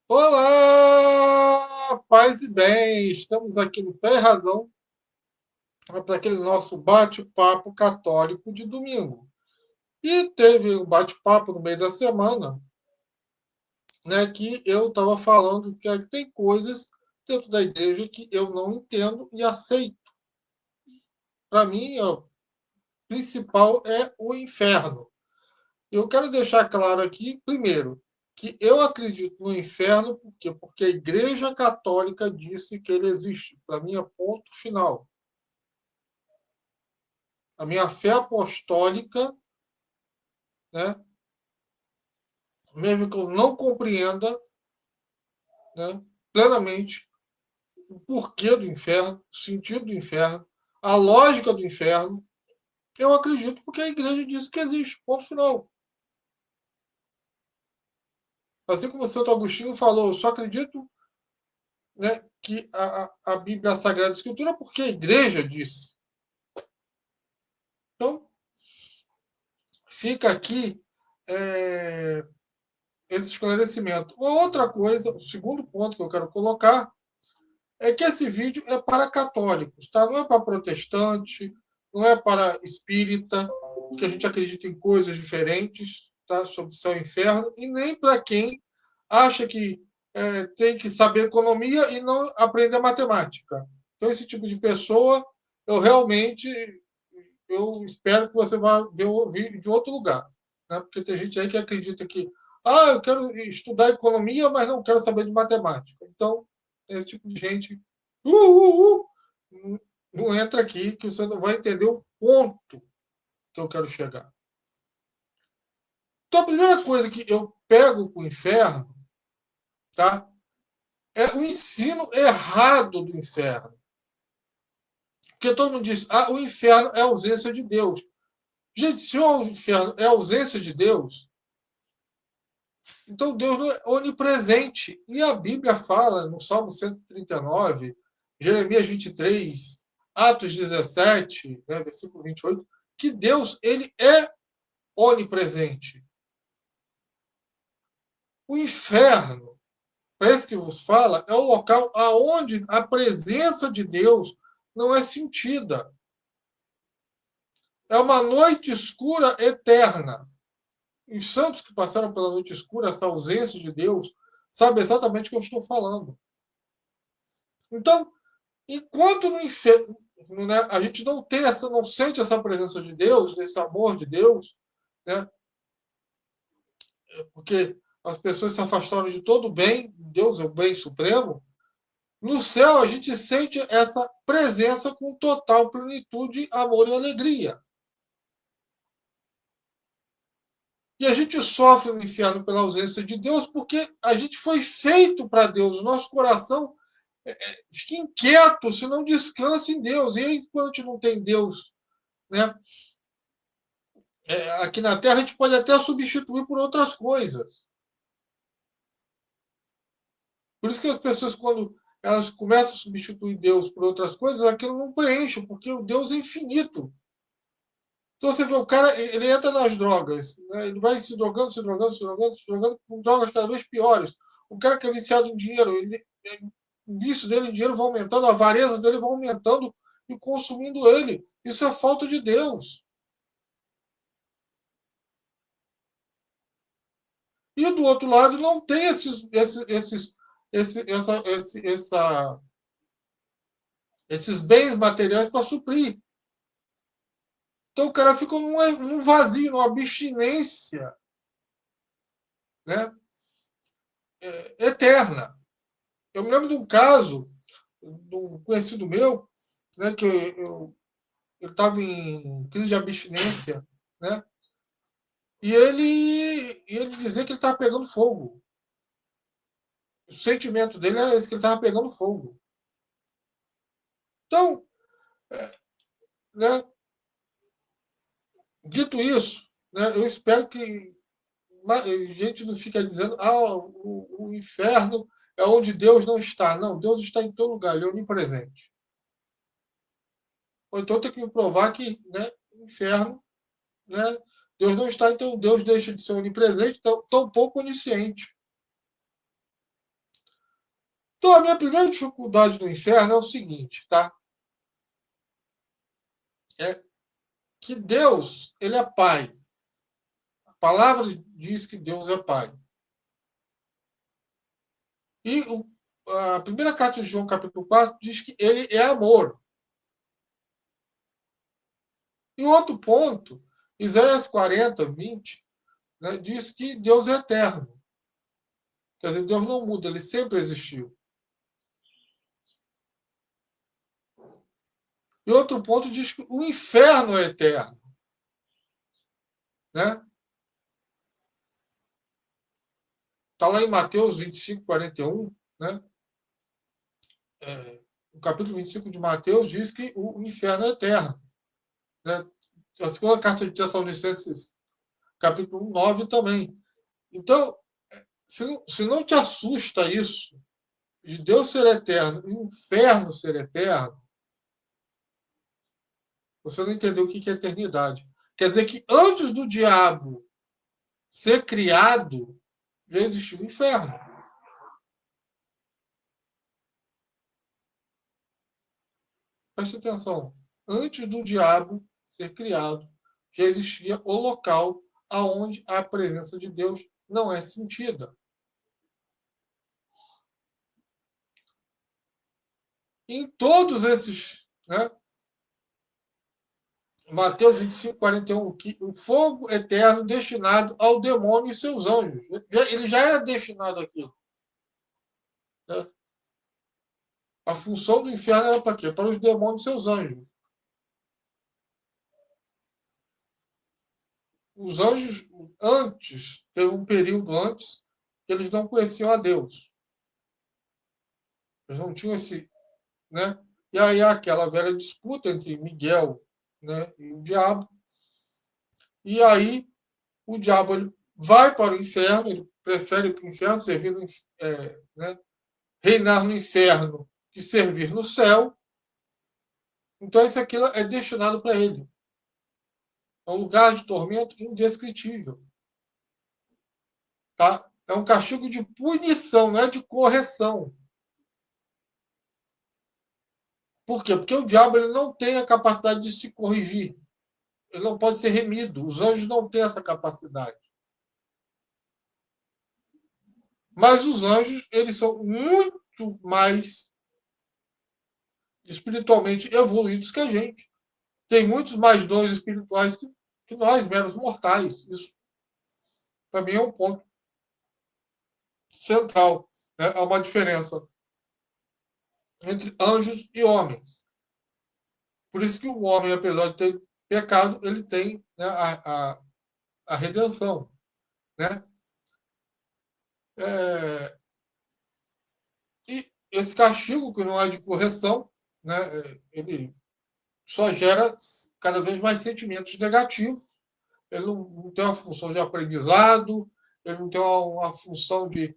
Olá, paz e bem. Estamos aqui no Fé e Razão para aquele nosso bate-papo católico de domingo. E teve um bate-papo no meio da semana, né, que eu estava falando que tem coisas dentro da igreja que eu não entendo e aceito. Para mim, o principal é o inferno. Eu quero deixar claro aqui, primeiro, que eu acredito no inferno porque a Igreja Católica disse que ele existe. Para mim, é ponto final. A minha fé apostólica, né, mesmo que eu não compreenda, né, plenamente o porquê do inferno, o sentido do inferno, a lógica do inferno, eu acredito porque a Igreja disse que existe. Ponto final. Assim como o Santo Agostinho falou, eu só acredito, né, que a Bíblia, a Sagrada Escritura, porque a Igreja disse. Então, fica aqui é, esse esclarecimento. Outra coisa, o segundo ponto que eu quero colocar é que esse vídeo é para católicos, tá? Não é para protestante, não é para espírita, que a gente acredita em coisas diferentes, tá? Sobre céu e inferno, e nem para quem acha que tem que saber economia e não aprender matemática. Então, esse tipo de pessoa, eu realmente eu espero que você vá ver o vídeo de outro lugar. Né? Porque tem gente aí que acredita que eu quero estudar economia, mas não quero saber de matemática. Então, esse tipo de gente não entra aqui que você não vai entender o ponto que eu quero chegar. Então, a primeira coisa que eu pego com o inferno, tá? É o ensino errado do inferno. Porque todo mundo diz, o inferno é a ausência de Deus. Gente, se o inferno é a ausência de Deus, então Deus não é onipresente. E a Bíblia fala no Salmo 139, Jeremias 23, Atos 17, né, versículo 28, que Deus ele é onipresente. O inferno, para esse que vos fala, é o local aonde a presença de Deus não é sentida. É uma noite escura eterna. Os santos que passaram pela noite escura, essa ausência de Deus, sabem exatamente o que eu estou falando. Então, enquanto no inferno, né, a gente não tem essa, não sente essa presença de Deus, esse amor de Deus, né, porque as pessoas se afastaram de todo o bem, Deus é o bem supremo. No céu a gente sente essa presença com total plenitude, amor e alegria. E a gente sofre no inferno pela ausência de Deus porque a gente foi feito para Deus. O nosso coração fica inquieto se não descansa em Deus. E aí, quando a gente não tem Deus, né, aqui na Terra, a gente pode até substituir por outras coisas. Por isso que as pessoas, quando elas começam a substituir Deus por outras coisas, aquilo não preenche, porque o Deus é infinito. Então você vê o cara, ele entra nas drogas, né? Ele vai se drogando, se drogando, se drogando, se drogando, com drogas cada vez piores. O cara que é viciado em dinheiro, o vício dele em dinheiro vai aumentando, a avareza dele vai aumentando e consumindo ele. Isso é falta de Deus. E do outro lado não tem esses bens materiais para suprir. Então o cara fica num vazio, numa abstinência, né, eterna. Eu me lembro de um caso de um conhecido meu, né, que eu estava em crise de abstinência, né, e ele dizia que ele estava pegando fogo. O sentimento dele era esse, que ele estava pegando fogo. Então, né, dito isso, né, eu espero que a gente não fica dizendo o inferno é onde Deus não está. Não, Deus está em todo lugar, ele é onipresente. Ou então tem que me provar que, né, o inferno, né, Deus não está, então Deus deixa de ser onipresente, tão pouco onisciente. Então, a minha primeira dificuldade no inferno é o seguinte, tá? É que Deus, ele é pai. A palavra diz que Deus é pai. E a primeira carta de João, capítulo 4, diz que ele é amor. E outro ponto, Isaías 40, 20, né, diz que Deus é eterno. Quer dizer, Deus não muda, ele sempre existiu. E outro ponto diz que o inferno é eterno. Né? Está lá em Mateus 25, 41, né? O capítulo 25 de Mateus diz que o inferno é eterno. Né? A segunda carta de Tessalonicenses, capítulo 9 também. Então, se não te assusta isso, de Deus ser eterno e o inferno ser eterno, você não entendeu o que é eternidade. Quer dizer que antes do diabo ser criado, já existiu o inferno. Preste atenção. Antes do diabo ser criado, já existia o local aonde a presença de Deus não é sentida. Em todos esses, né? Mateus 25, 41, que o fogo eterno destinado ao demônio e seus anjos. Ele já era destinado aqui. Né? A função do inferno era para quê? Para os demônios e seus anjos. Os anjos, antes, teve um período antes, que eles não conheciam a Deus. Eles não tinham esse. Né? E aí aquela velha disputa entre Miguel, né, e o diabo. E aí o diabo ele vai para o inferno, ele prefere ir para o inferno, servir no, né, reinar no inferno que servir no céu. Então isso aquilo é destinado para ele. É um lugar de tormento indescritível. Tá? É um castigo de punição, não é de correção. Por quê? Porque o diabo ele não tem a capacidade de se corrigir. Ele não pode ser remido. Os anjos não têm essa capacidade. Mas os anjos, eles são muito mais espiritualmente evoluídos que a gente. Tem muitos mais dons espirituais que nós, meros mortais. Isso, para mim, é um ponto central. Né? Há uma diferença entre anjos e homens. Por isso que o homem, apesar de ter pecado, ele tem, né, a redenção. Né? É, e esse castigo, que não é de correção, né, ele só gera cada vez mais sentimentos negativos. Ele não tem uma função de aprendizado, ele não tem uma função de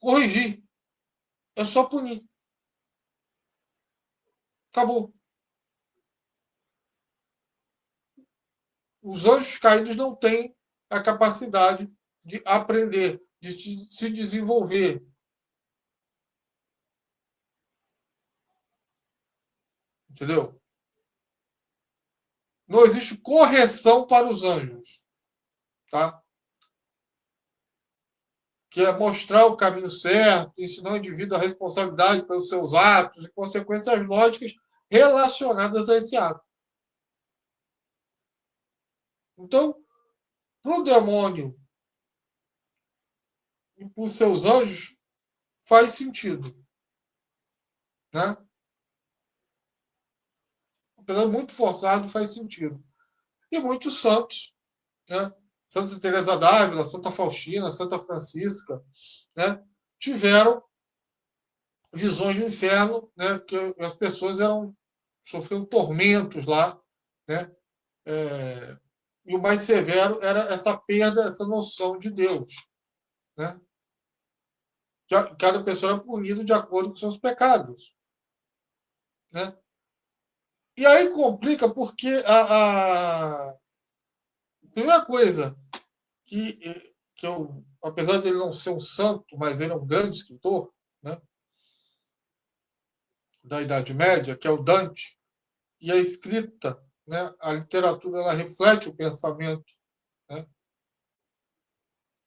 corrigir. É só punir. Acabou. Os anjos caídos não têm a capacidade de aprender, de se desenvolver. Entendeu? Não existe correção para os anjos. Tá? Que é mostrar o caminho certo, ensinar o indivíduo a responsabilidade pelos seus atos e consequências lógicas relacionadas a esse ato. Então, para o demônio e para os seus anjos, faz sentido. Né? Apesar de muito forçado, faz sentido. E muitos santos, né? Santa Teresa d'Ávila, Santa Faustina, Santa Francisca, né? Tiveram visões do inferno, né? Que as pessoas sofriam tormentos lá, né? E o mais severo era essa perda, essa noção de Deus, né? Cada pessoa era punida de acordo com seus pecados, né? E aí complica porque a primeira coisa que, apesar dele não ser um santo, mas ele é um grande escritor, né, da Idade Média, que é o Dante, e a escrita, né, a literatura, ela reflete o pensamento, né,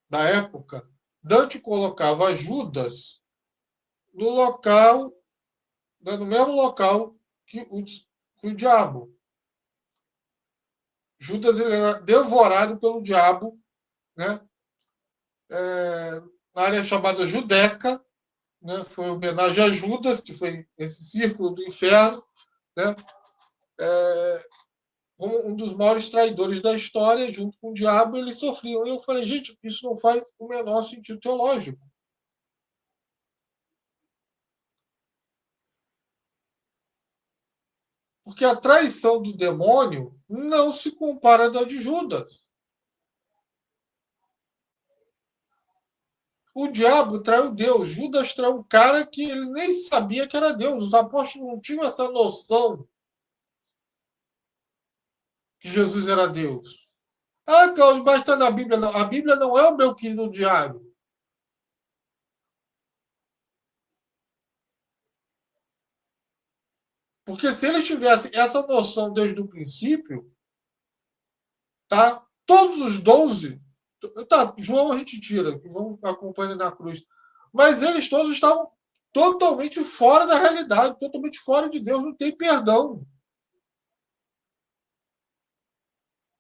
da época. Dante colocava Judas no local, né, no mesmo local que o diabo. Judas ele era devorado pelo diabo, né, na área chamada Judeca, né, foi homenagem a Judas, que foi esse círculo do inferno, né, como um dos maiores traidores da história, junto com o diabo, eles sofriam. E eu falei, gente, isso não faz o menor sentido teológico. Porque a traição do demônio não se compara à da de Judas. O diabo traiu Deus. Judas traiu um cara que ele nem sabia que era Deus. Os apóstolos não tinham essa noção que Jesus era Deus. Ah, Cláudio, mas está na Bíblia. Não. A Bíblia não é o meu querido diário. Porque se eles tivessem essa noção desde o princípio, tá? Todos os 12, tá, João a gente tira, que vão acompanhando na cruz. Mas eles todos estavam totalmente fora da realidade, totalmente fora de Deus, não tem perdão.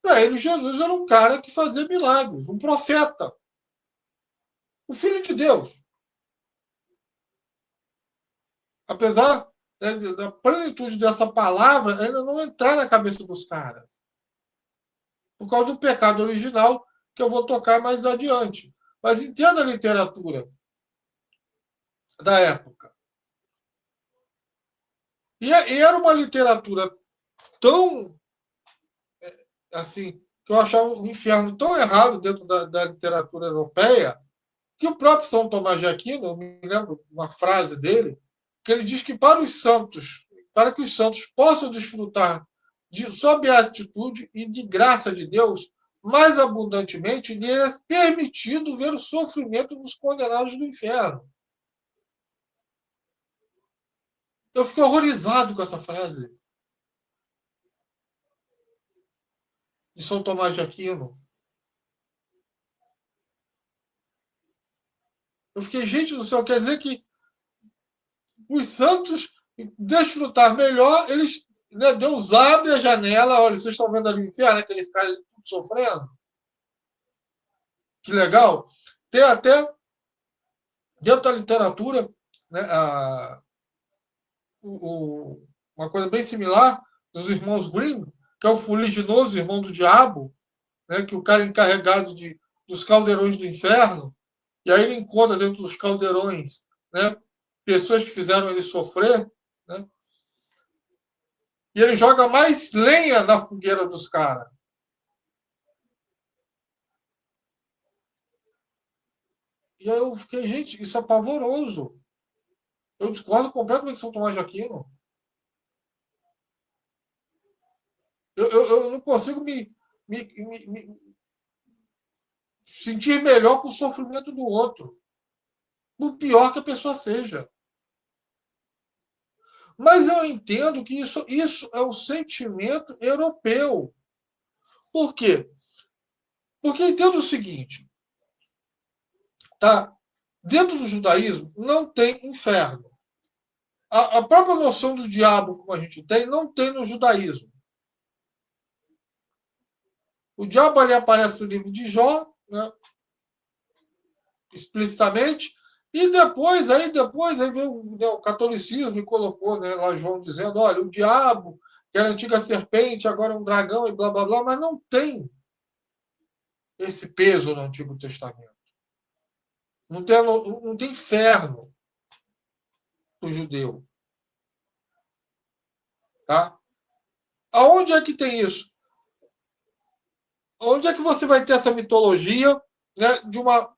Para ele, Jesus era um cara que fazia milagres, um profeta, o Filho de Deus. Apesar, né, da plenitude dessa palavra ainda não entrar na cabeça dos caras. Por causa do pecado original, que eu vou tocar mais adiante. Mas entenda a literatura da época. E era uma literatura tão, assim, que eu achava o inferno tão errado dentro da literatura europeia, que o próprio São Tomás de Aquino, eu me lembro uma frase dele, que ele diz que para que os santos possam desfrutar de sua beatitude e de graça de Deus, mais abundantemente, lhe é permitido ver o sofrimento dos condenados do inferno. Eu fiquei horrorizado com essa frase de São Tomás de Aquino. Eu fiquei, gente do céu, quer dizer que os santos desfrutar melhor, eles, né, Deus abre a janela, olha, vocês estão vendo ali o inferno, aqueles caras tudo sofrendo. Que legal. Tem até, dentro da literatura, né, uma coisa bem similar dos irmãos Grimm, que é o fuliginoso irmão do diabo, né, que o cara é encarregado dos caldeirões do inferno, e aí ele encontra dentro dos caldeirões, né, pessoas que fizeram ele sofrer, né, e ele joga mais lenha na fogueira dos caras. E aí eu fiquei, gente, isso é pavoroso. Eu discordo completamente de São Tomás de Aquino. Eu não consigo me sentir melhor com o sofrimento do outro. Por pior que a pessoa seja. Mas eu entendo que isso é um sentimento europeu. Por quê? Porque entendo o seguinte, tá? Dentro do judaísmo não tem inferno. A própria noção do diabo, como a gente tem, não tem no judaísmo. O diabo ali aparece no livro de Jó, né, explicitamente, e depois aí veio, né, o catolicismo e colocou, né, lá João dizendo, olha, o diabo, que era a antiga serpente, agora é um dragão e blá blá blá, mas não tem esse peso no Antigo Testamento. Não tem inferno para o judeu. Tá? Aonde é que tem isso? Onde é que você vai ter essa mitologia, né, de uma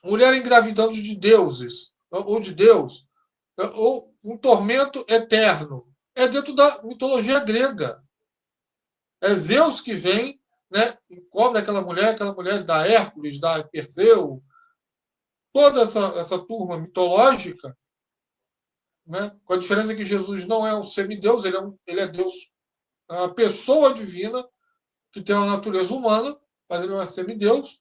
mulher engravidando de deuses, ou de Deus, ou um tormento eterno? É dentro da mitologia grega. É Zeus que vem, né? Encobre aquela mulher da Hércules, da Perseu, toda essa turma mitológica, né? Com a diferença que Jesus não é um semideus, ele é Deus, é uma pessoa divina que tem uma natureza humana, mas ele não é semideus.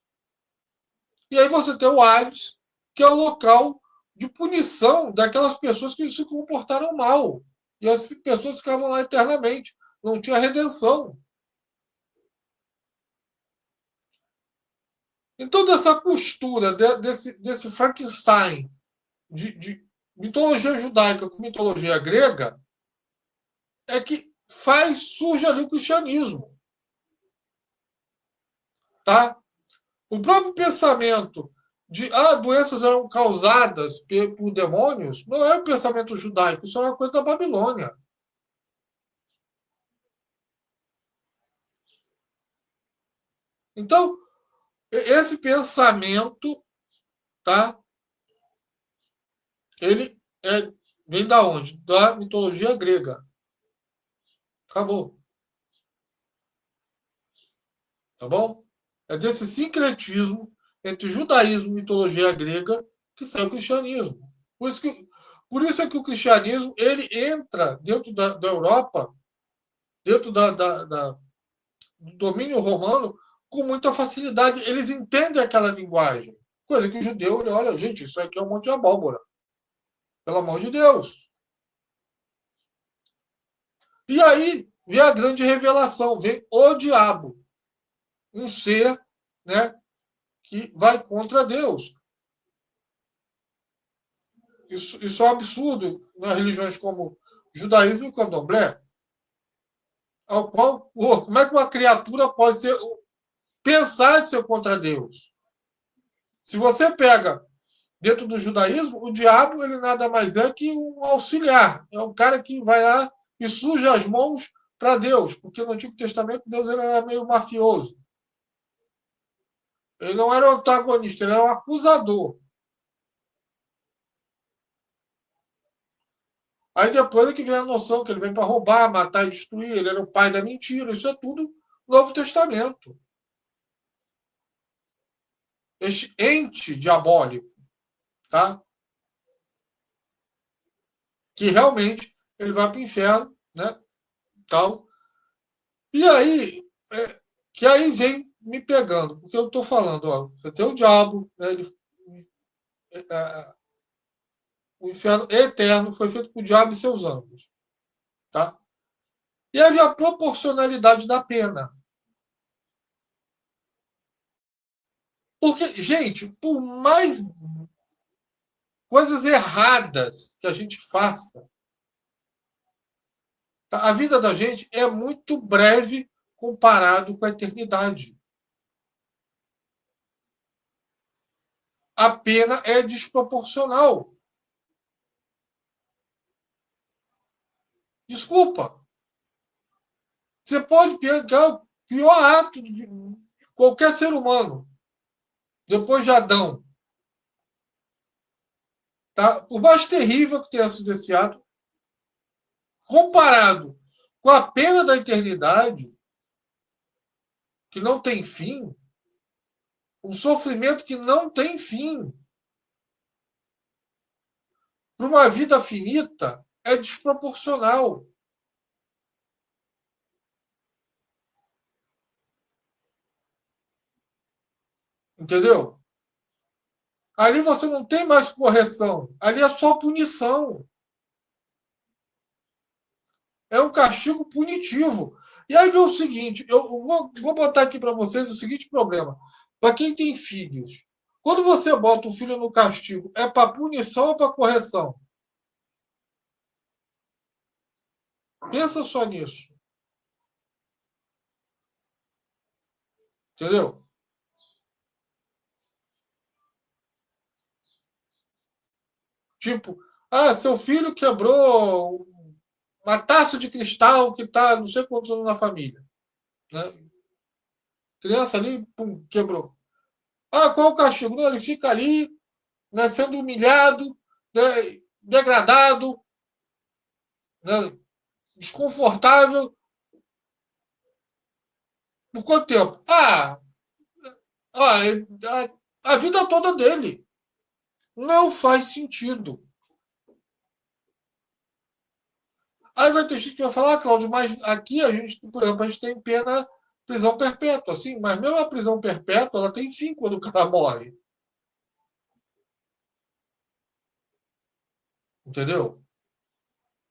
E aí você tem o Hades, que é o local de punição daquelas pessoas que se comportaram mal. E as pessoas ficavam lá eternamente. Não tinha redenção. Então, dessa costura, desse Frankenstein de mitologia judaica com mitologia grega, é que surge ali o cristianismo. Tá? O próprio pensamento de doenças eram causadas por demônios não é o pensamento judaico, isso é uma coisa da Babilônia. Então, esse pensamento, tá? Ele vem da onde? Da mitologia grega. Acabou. Tá bom? É desse sincretismo entre judaísmo e mitologia grega que sai o cristianismo. Por isso é que o cristianismo ele entra dentro da Europa, dentro do domínio romano, com muita facilidade. Eles entendem aquela linguagem. Coisa que o judeu, ele olha, gente, isso aqui é um monte de abóbora. Pelo amor de Deus. E aí vem a grande revelação, vem o diabo, um ser, né, que vai contra Deus. Isso é um absurdo nas religiões como judaísmo e candomblé, ao qual, como é que uma criatura pode pensar em ser contra Deus? Se você pega dentro do judaísmo, o diabo ele nada mais é que um auxiliar, é um cara que vai lá e suja as mãos para Deus, porque no Antigo Testamento Deus ele era meio mafioso. Ele não era o antagonista, ele era o acusador. Aí depois é que vem a noção que ele vem para roubar, matar e destruir, ele era o pai da mentira. Isso é tudo Novo Testamento. Este ente diabólico, tá? Que realmente ele vai para o inferno, né? Tal. E aí, que aí vem me pegando, porque eu estou falando, ó, você tem o diabo, né? O inferno eterno foi feito por o diabo e seus anjos, tá? E aí vem a proporcionalidade da pena. Porque, gente, por mais coisas erradas que a gente faça, tá? A vida da gente é muito breve comparado com a eternidade. A pena é desproporcional. Desculpa. Você pode pegar o pior ato de qualquer ser humano, depois de Adão. Tá? O mais terrível que tenha sido esse ato, comparado com a pena da eternidade, que não tem fim, um sofrimento que não tem fim, para uma vida finita, é desproporcional. Entendeu? Ali você não tem mais correção. Ali é só punição. É um castigo punitivo. E aí vem o seguinte: eu vou botar aqui para vocês o seguinte problema. Para quem tem filhos, quando você bota o filho no castigo, é para punição ou para correção? Pensa só nisso. Entendeu? Tipo, seu filho quebrou uma taça de cristal que está não sei quantos anos na família. Né? Criança ali, pum, quebrou. Qual o castigo? Não, ele fica ali, né, sendo humilhado, né, degradado, né, desconfortável, Por quanto tempo? A vida toda dele. Não faz sentido. Aí vai ter gente que vai falar, Cláudio, mas aqui a gente, por exemplo, a gente tem pena prisão perpétua, assim, mas mesmo a prisão perpétua, ela tem fim quando o cara morre. Entendeu?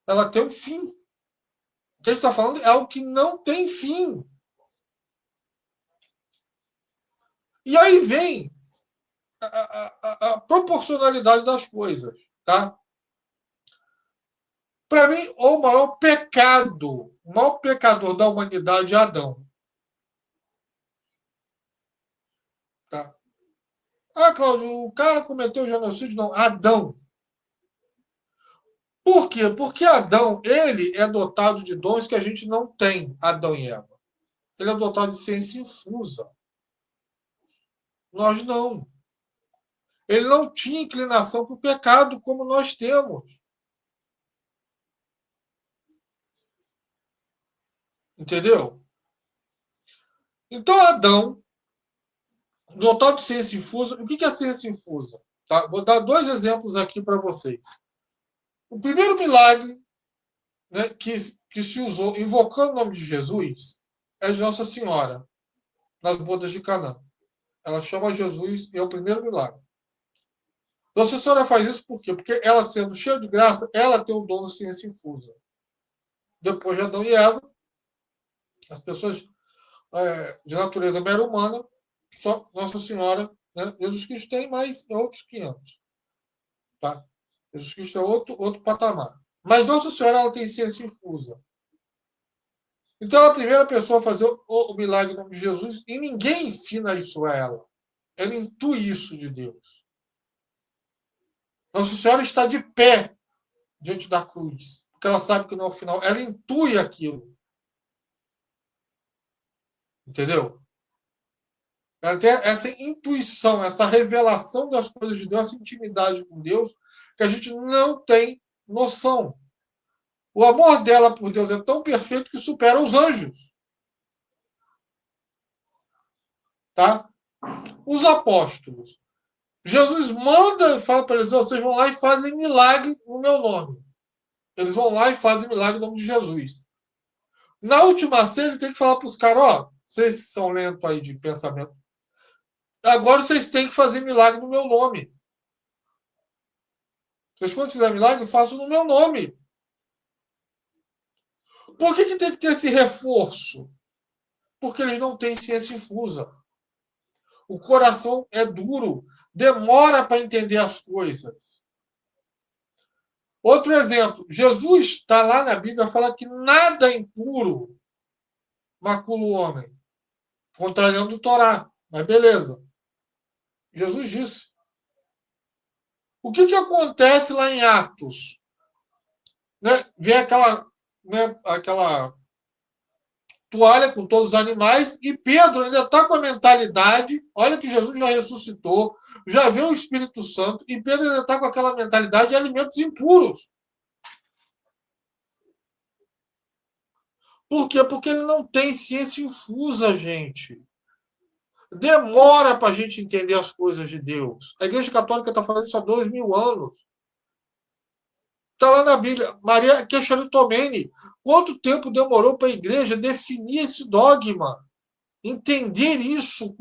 Ela tem um fim. O que a gente está falando é algo que não tem fim. E aí vem a proporcionalidade das coisas. Tá? Para mim, o maior pecador da humanidade é Adão. Tá? Cláudio, o cara cometeu genocídio? Não, Adão. Por quê? Porque Adão, ele é dotado de dons que a gente não tem, Adão e Eva. Ele é dotado de ciência infusa. Nós não. Ele não tinha inclinação para o pecado como nós temos. Entendeu? Então, Adão, dotado de ciência infusa, o que é ciência infusa? Tá? Vou dar 2 exemplos aqui para vocês. O primeiro milagre, né, que se usou invocando o nome de Jesus é de Nossa Senhora, nas bodas de Canaã. Ela chama Jesus e é o primeiro milagre. Nossa Senhora faz isso por quê? Porque ela, sendo cheia de graça, ela tem o dom da ciência infusa. Depois de Adão e Eva, as pessoas de natureza mera humana, só Nossa Senhora, né? Jesus Cristo tem, mas é outros 500. Tá? Jesus Cristo é outro patamar. Mas Nossa Senhora ela tem ciência infusa. Então, ela é a primeira pessoa a fazer o milagre em nome de Jesus, e ninguém ensina isso a ela. Ela intui isso de Deus. Nossa Senhora está de pé diante da cruz, porque ela sabe que no final ela intui aquilo. Entendeu? Ela tem essa intuição, essa revelação das coisas de Deus, essa intimidade com Deus, que a gente não tem noção. O amor dela por Deus é tão perfeito que supera os anjos. Tá? Os apóstolos. Jesus manda e fala para eles: vocês vão lá e fazem milagre no meu nome. Eles vão lá e fazem milagre no nome de Jesus. Na última cena, ele tem que falar para os caras: vocês que são lentos aí de pensamento, agora vocês têm que fazer milagre no meu nome. Vocês, quando fizerem milagre, façam no meu nome. Por que tem que ter esse reforço? Porque eles não têm ciência infusa. O coração é duro, demora para entender as coisas. Outro exemplo, Jesus está lá na Bíblia, fala que nada impuro macula o homem, contrariando o Torá. Mas beleza. Jesus disse. O que acontece lá em Atos? Né? Vem aquela toalha com todos os animais e Pedro ainda está com a mentalidade, olha que Jesus já ressuscitou, já veio o Espírito Santo e Pedro ainda está com aquela mentalidade de alimentos impuros. Por quê? Porque ele não tem ciência infusa, gente. Demora para a gente entender as coisas de Deus. A Igreja Católica está falando isso há 2000 anos. Está lá na Bíblia. Maria Queixaritomene. Quanto tempo demorou para a igreja definir esse dogma? Entender isso,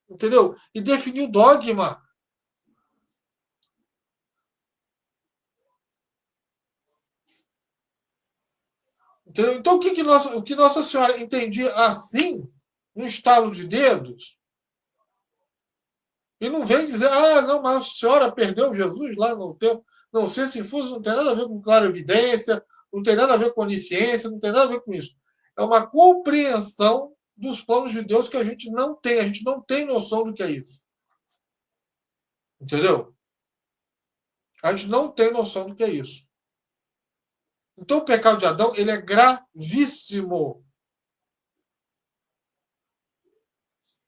entendeu? E definir o dogma. Entendeu? Então, o que Nossa Senhora entendia assim, no estalo de dedos, e não vem dizer, não, mas a senhora perdeu Jesus lá no tempo. Não, ciência infusa não tem nada a ver com clarividência, não tem nada a ver com onisciência, não tem nada a ver com isso. É uma compreensão dos planos de Deus que a gente não tem. A gente não tem noção do que é isso. Entendeu? A gente não tem noção do que é isso. Então, o pecado de Adão, ele é gravíssimo.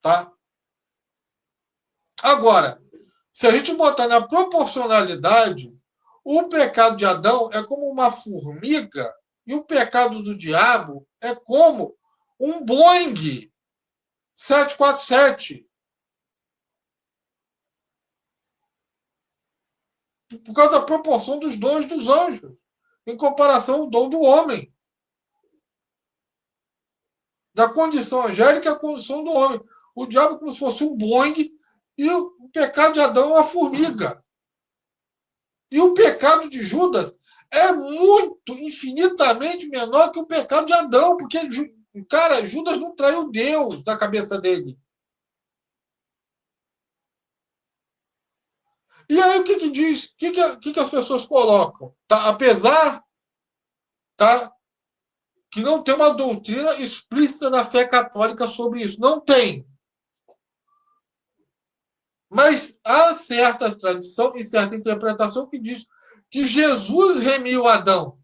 Tá? Agora, se a gente botar na proporcionalidade, o pecado de Adão é como uma formiga e o pecado do diabo é como um Boeing. 747. Por causa da proporção dos dons dos anjos, em comparação ao dom do homem. Da condição angélica à condição do homem. O diabo é como se fosse um Boeing e o pecado de Adão é uma formiga. E o pecado de Judas é muito, infinitamente menor que o pecado de Adão, porque, cara, Judas não traiu Deus da cabeça dele. E aí o que diz? O que as pessoas colocam? Tá? Apesar, tá, que não tem uma doutrina explícita na fé católica sobre isso. Não tem. Mas há certa tradição e certa interpretação que diz que Jesus remiu Adão.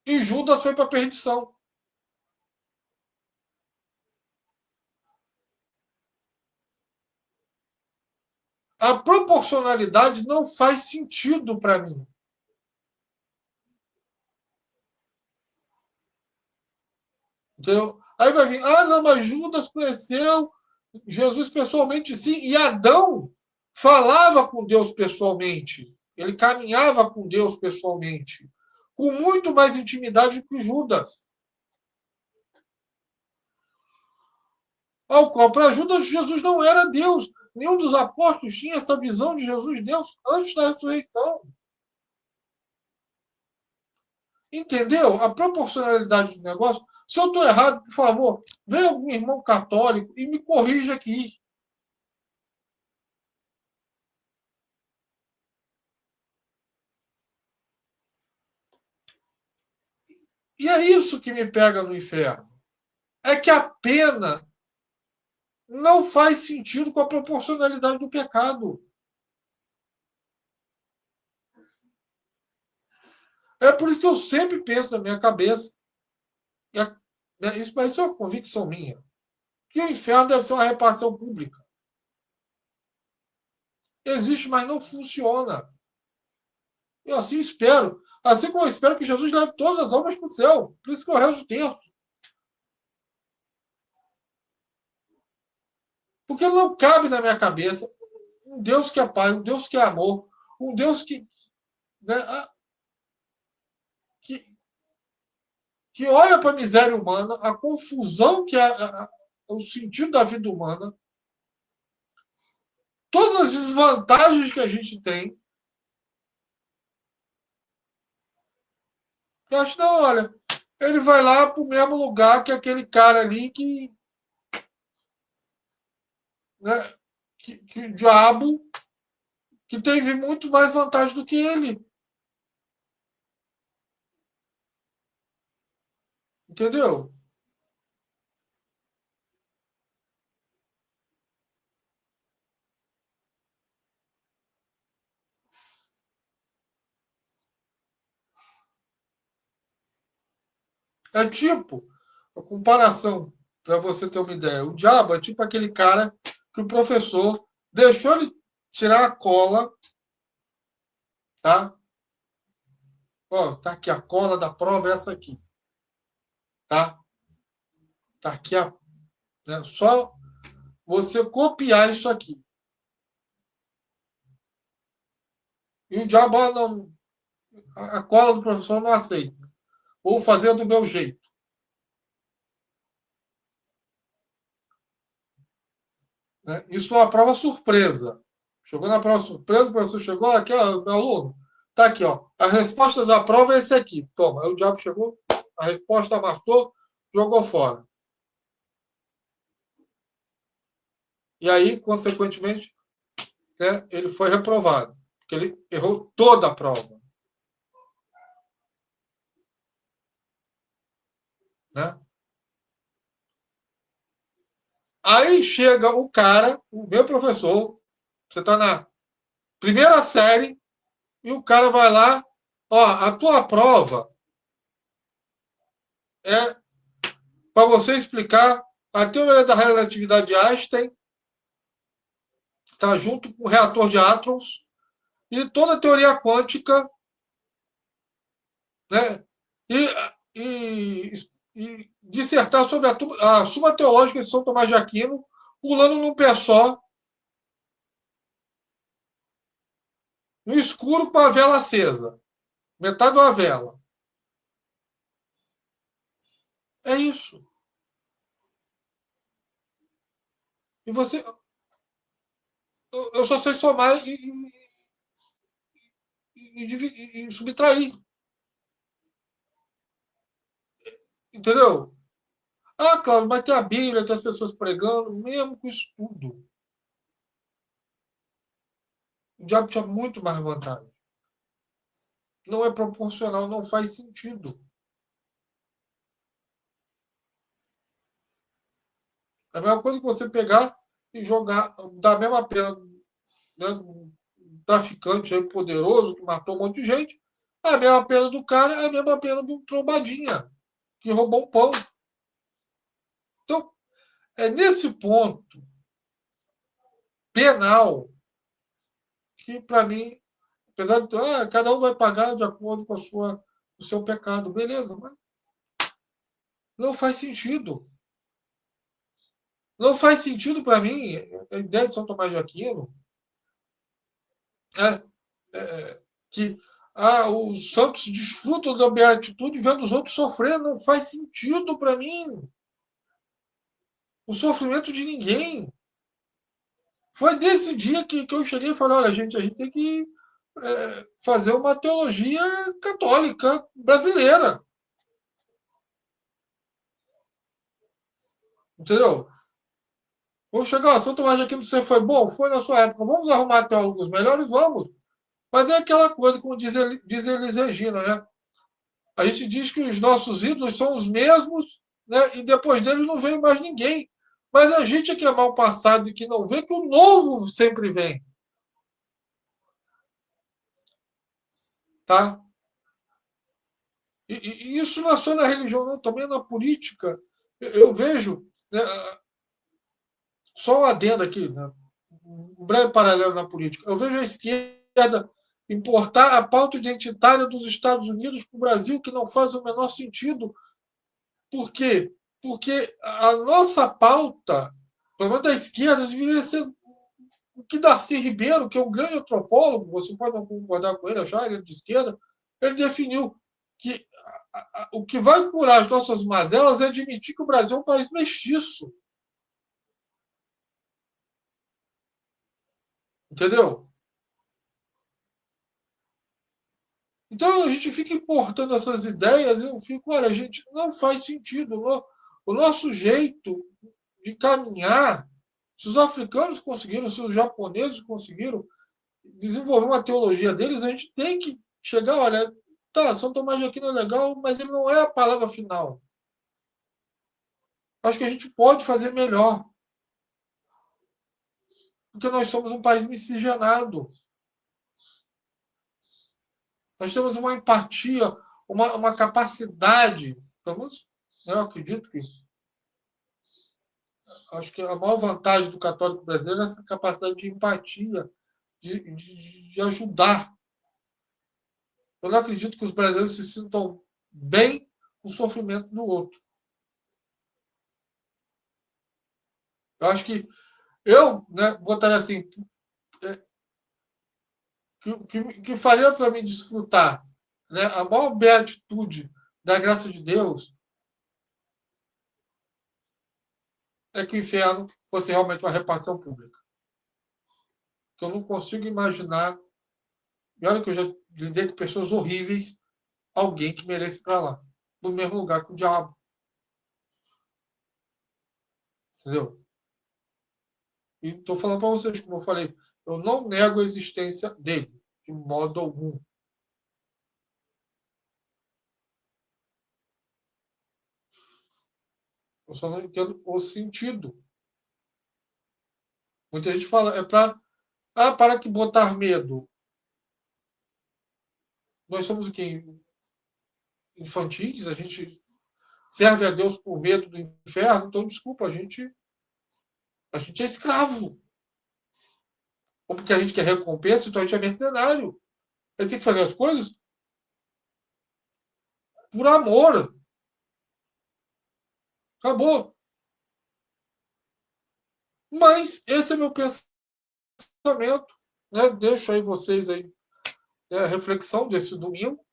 E Judas foi para a perdição. A proporcionalidade não faz sentido para mim. Entendeu? Aí vai vir, não, mas Judas conheceu Jesus pessoalmente, sim, e Adão falava com Deus pessoalmente. Ele caminhava com Deus pessoalmente, com muito mais intimidade que Judas. Ao qual, para Judas, Jesus não era Deus. Nenhum dos apóstolos tinha essa visão de Jesus Deus antes da ressurreição. Entendeu? A proporcionalidade do negócio. Se eu estou errado, por favor, venha algum irmão católico e me corrija aqui. E é isso que me pega no inferno. É que a pena não faz sentido com a proporcionalidade do pecado. É por isso que eu sempre penso na minha cabeça, mas isso é uma convicção minha, que o inferno deve ser uma repartição pública. Existe, mas não funciona. Eu assim espero. Assim como eu espero que Jesus leve todas as almas para o céu. Por isso que eu rezo o terço. Porque não cabe na minha cabeça um Deus que é Pai, um Deus que é amor, um Deus que, né, que, que olha para a miséria humana, a confusão que é o sentido da vida humana, todas as desvantagens que a gente tem. Eu acho, não, olha, ele vai lá para o mesmo lugar que aquele cara ali que, né, que o diabo, que teve muito mais vantagem do que ele. Entendeu? É tipo, a comparação, para você ter uma ideia, o diabo é tipo aquele cara que o professor deixou ele tirar a cola, tá? Ó, tá aqui a cola da prova, é essa aqui, tá? Tá aqui né? Só você copiar isso aqui. E o diabo, não, a cola do professor não aceita. Vou fazer do meu jeito. Né? Isso é uma prova surpresa. Chegou na prova surpresa, o professor chegou aqui, ó, o aluno, tá aqui, ó. A resposta da prova é esse aqui. Toma. Aí o diabo chegou, a resposta amassou, jogou fora. E aí, consequentemente, né, ele foi reprovado. Porque ele errou toda a prova. Né? Aí chega o cara, o meu professor, você está na primeira série, e o cara vai lá, ó, a tua prova é para você explicar a teoria da relatividade de Einstein, está junto com o reator de átomos, e toda a teoria quântica, né? E, e dissertar sobre a Suma Teológica de São Tomás de Aquino, pulando num pé só, no escuro com a vela acesa. Metade de uma vela. É isso. E você. Eu só sei somar e subtrair. Entendeu? Ah, claro, mas tem a Bíblia, tem as pessoas pregando, mesmo com isso tudo. O diabo tinha muito mais vantagem. Não é proporcional, não faz sentido. É a mesma coisa que você pegar e jogar, dar a mesma pena, né, um traficante aí poderoso que matou um monte de gente, a mesma pena do cara é a mesma pena do trombadinha que roubou um pão. Então, é nesse ponto penal que, para mim, apesar de cada um vai pagar de acordo com o seu pecado, beleza, mas não faz sentido. Não faz sentido para mim a ideia de São Tomás de Aquino é, que os santos desfrutam da beatitude vendo os outros sofrer. Não faz sentido para mim o sofrimento de ninguém. Foi nesse dia que eu cheguei e falei: olha, gente, a gente tem que fazer uma teologia católica brasileira. Entendeu? Vamos chegar, São Tomás de Aquino, você foi bom? Foi na sua época. Vamos arrumar teólogos melhores? Vamos. Mas é aquela coisa, como diz Elis Regina, né? A gente diz que os nossos ídolos são os mesmos, né? E depois deles não veio mais ninguém. Mas a gente é que é mal passado e que não vê que o novo sempre vem. Tá? E isso não é só na religião, não, também na política. Eu vejo, né, só um adendo aqui, né, um breve paralelo na política. Eu vejo a esquerda importar a pauta identitária dos Estados Unidos para o Brasil, que não faz o menor sentido. Por quê? Porque a nossa pauta, pelo menos da esquerda, deveria ser o que Darcy Ribeiro, que é um grande antropólogo, você pode não concordar com ele, achar ele de esquerda, ele definiu que o que vai curar as nossas mazelas é admitir que o Brasil é um país mestiço. Entendeu? Então a gente fica importando essas ideias e eu fico, olha, gente, não faz sentido. O nosso jeito de caminhar, se os africanos conseguiram, se os japoneses conseguiram desenvolver uma teologia deles, a gente tem que chegar, olha, tá, São Tomás de Aquino é legal, mas ele não é a palavra final. Acho que a gente pode fazer melhor, porque nós somos um país miscigenado. Nós temos uma empatia, uma capacidade, pelo menos eu acredito que acho que a maior vantagem do católico brasileiro é essa capacidade de empatia, de ajudar. Eu não acredito que os brasileiros se sintam bem com o sofrimento do outro. Eu acho que eu, né, botaria assim, que faria para mim desfrutar, né, a maior beatitude da graça de Deus é que o inferno fosse realmente uma repartição pública. Que eu não consigo imaginar, e olha que eu já lidei com pessoas horríveis, alguém que mereça ir para lá, no mesmo lugar que o diabo. Entendeu? E estou falando para vocês, como eu falei, eu não nego a existência dele, de modo algum. Eu só não entendo o sentido. Muita gente fala, é para que botar medo? Nós somos o quê? Infantis? A gente serve a Deus por medo do inferno? Então, desculpa, a gente é escravo. Ou porque a gente quer recompensa, então a gente é mercenário. A gente tem que fazer as coisas por amor. Acabou. Mas esse é meu pensamento. Né? Deixo aí vocês aí, né, a reflexão desse domingo.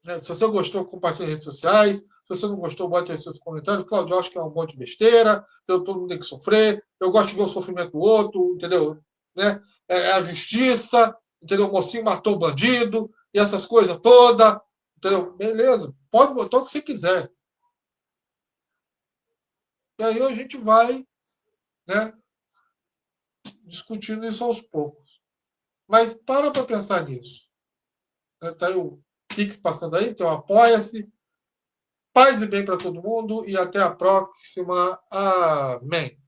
Né? Se você gostou, compartilhe nas redes sociais. Se você não gostou, bote aí seus comentários. Claudio, eu acho que é um monte de besteira. Todo mundo tem que sofrer. Eu gosto de ver o sofrimento do outro, entendeu? Né? É a justiça, entendeu? O mocinho matou o bandido e essas coisas todas. Entendeu? Beleza. Pode botar o que você quiser. E aí a gente vai, né, discutindo isso aos poucos. Mas para pensar nisso. Tá aí o Pix passando aí, então apoia-se. Paz e bem para todo mundo e até a próxima. Amém.